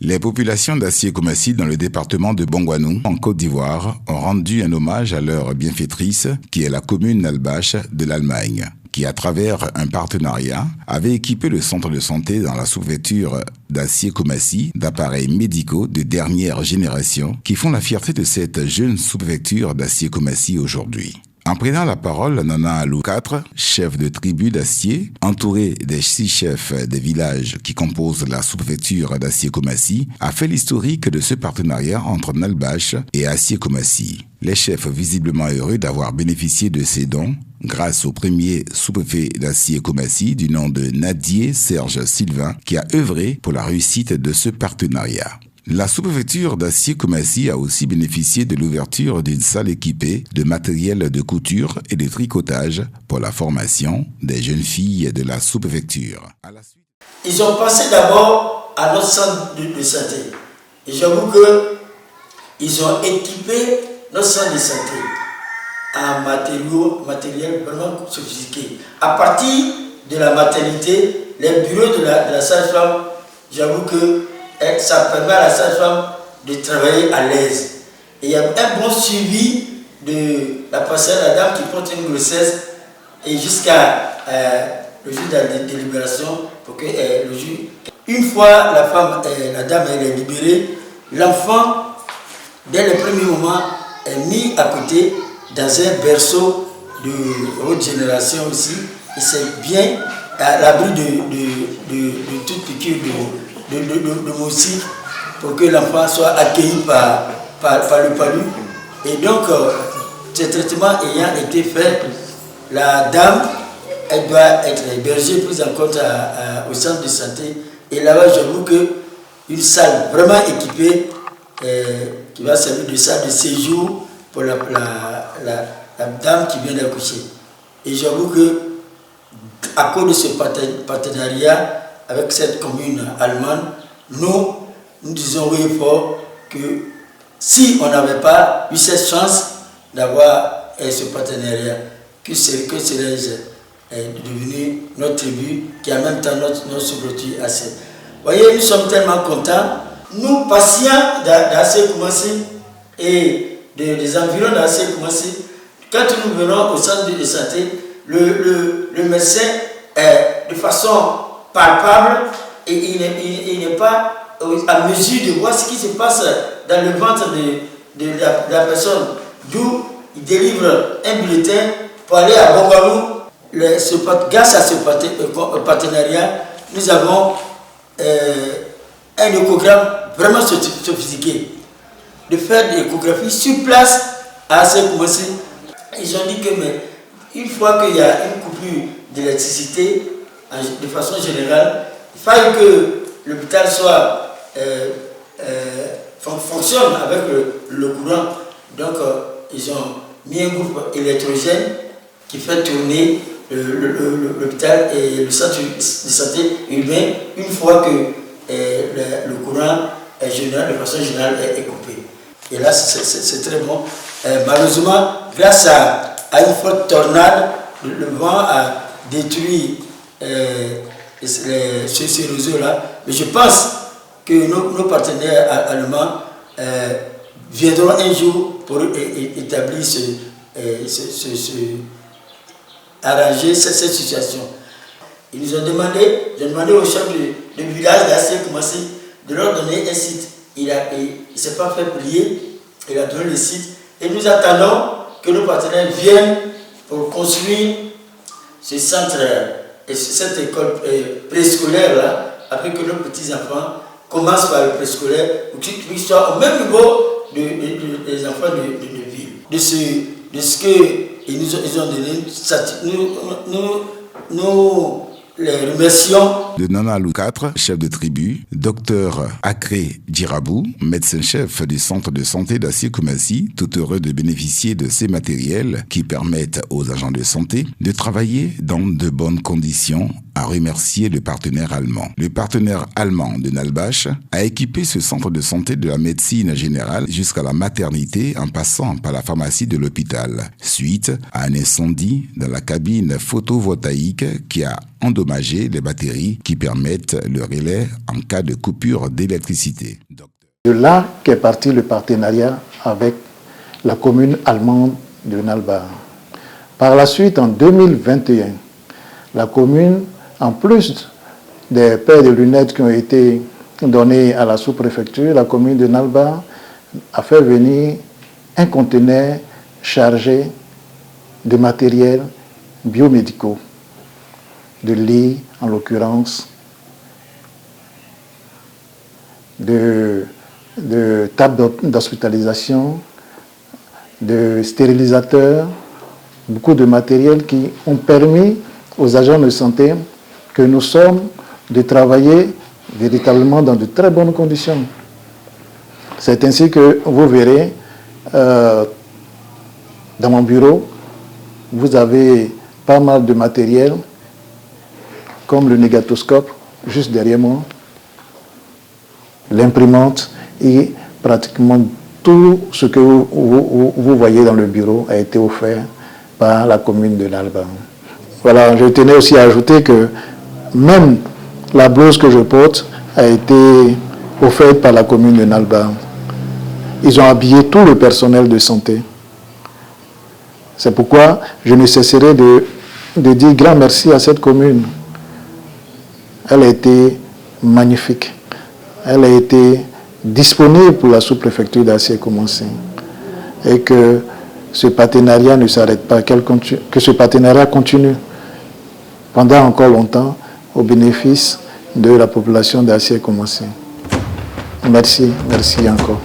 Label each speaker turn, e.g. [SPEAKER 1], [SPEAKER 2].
[SPEAKER 1] Les populations d'Assié-Koumassi dans le département de Bongouanou, en Côte d'Ivoire, ont rendu un hommage à leur bienfaitrice, qui est la commune d'Albâche de l'Allemagne, qui, à travers un partenariat, avait équipé le centre de santé dans la sous-préfecture d'Assié-Koumassi d'appareils médicaux de dernière génération qui font la fierté de cette jeune sous-préfecture d'Assié-Koumassi aujourd'hui. En prenant la parole, Nana Alou IV, chef de tribu d'Assié, entouré des 6 chefs des villages qui composent la sous-préfecture d'Assié-Koumassi, a fait l'historique de ce partenariat entre Nalbâche et Assié-Koumassi. Les chefs visiblement heureux d'avoir bénéficié de ces dons grâce au premier sous-préfet d'Assié-Koumassi du nom de Nadier Serge Sylvain qui a œuvré pour la réussite de ce partenariat. La sous-préfecture d'Assié-Koumassi a aussi bénéficié de l'ouverture d'une salle équipée de matériel de couture et de tricotage pour la formation des jeunes filles de la sous-préfecture.
[SPEAKER 2] Ils ont pensé d'abord à notre centre de santé. Et j'avoue qu'ils ont équipé notre centre de santé en matériel vraiment sophistiqué. À partir de la maternité, les bureaux de la sage-femme, j'avoue que ça permet à la sage-femme de travailler à l'aise. Et il y a un bon suivi de la personne, la dame qui porte une grossesse et jusqu'à le jour de la délibération pour que le jour. Une fois la dame est libérée, l'enfant, dès le premier moment, est mis à côté dans un berceau de haute génération aussi. Et c'est bien à l'abri de toute piqûre de moustique pour que l'enfant soit accueilli par le palu. Et donc, ce traitement ayant été fait, la dame, elle doit être hébergée, prise en compte au centre de santé. Et là-bas, j'avoue qu'une salle vraiment équipée qui va servir de salle de séjour pour la dame qui vient d'accoucher. Et j'avoue que à cause de ce partenariat avec cette commune allemande, nous disons oui fort que si on n'avait pas eu cette chance d'avoir ce partenariat, que serait-je devenu notre tribu, qui en même temps notre sous-préfecture assez. Vous voyez, nous sommes tellement contents. Nous, patients d'Assié-Koumassi et des environs d'Assié-Koumassi, quand nous venons au centre de santé, le médecin est de façon palpable et il n'est pas à mesure de voir ce qui se passe dans le ventre de la personne. D'où il délivre un bulletin pour aller à Bongouanou. Grâce à ce partenariat, nous avons un échogramme vraiment sophistiqué. De faire des échographies sur place à Assié-Koumassi. Ils ont dit que une fois qu'il y a une coupure d'électricité, de façon générale, il faille que l'hôpital fonctionne avec le courant. Donc, ils ont mis un groupe électrogène qui fait tourner l'hôpital et le centre de santé urbain une fois que le courant de façon générale est coupé. Et là, c'est très bon. Malheureusement, grâce à une forte tornade, le vent a détruit ce réseau-là. Mais je pense que nos partenaires allemands viendront un jour pour établir arranger cette situation. Ils nous ont demandé au chef de village d'Assié-Koumassi de leur donner un site. Il ne s'est pas fait plier, il a donné le site. Et nous attendons que nos partenaires viennent pour construire ce centre et cette école préscolaire-là, après que nos petits-enfants commencent par le préscolaire, pour qu'ils soient au même niveau des enfants de ville. De ce qu'ils nous ont donné, nous les remercions.
[SPEAKER 1] De Nana Alou IV, chef de tribu, Dr Akré Djirabou, médecin-chef du centre de santé d'Assié-Koumassi, tout heureux de bénéficier de ces matériels qui permettent aux agents de santé de travailler dans de bonnes conditions a remercié le partenaire allemand. Le partenaire allemand de Nalbach a équipé ce centre de santé de la médecine générale jusqu'à la maternité en passant par la pharmacie de l'hôpital, suite à un incendie dans la cabine photovoltaïque qui a endommagé les batteries qui permettent le relais en cas de coupure d'électricité.
[SPEAKER 3] De là qu'est parti le partenariat avec la commune allemande de Nalbach. Par la suite, en 2021, la commune, en plus des paires de lunettes qui ont été données à la sous-préfecture, la commune de Nalbach a fait venir un conteneur chargé de matériel biomédicaux, de lits en l'occurrence, de tables d'hospitalisation, de stérilisateurs, beaucoup de matériel qui ont permis aux agents de santé que nous sommes de travailler véritablement dans de très bonnes conditions. C'est ainsi que vous verrez, dans mon bureau, vous avez pas mal de matériel, comme le négatoscope, juste derrière moi, l'imprimante et pratiquement tout ce que vous voyez dans le bureau a été offert par la commune de Nalbach. Voilà, je tenais aussi à ajouter que même la blouse que je porte a été offerte par la commune de Nalbach. Ils ont habillé tout le personnel de santé. C'est pourquoi je ne cesserai de dire grand merci à cette commune. Elle a été magnifique. Elle a été disponible pour la sous-préfecture d'Assié-Commensin. Et que ce partenariat ne s'arrête pas, que ce partenariat continue pendant encore longtemps au bénéfice de la population d'Assié-Commensin. Merci, merci encore.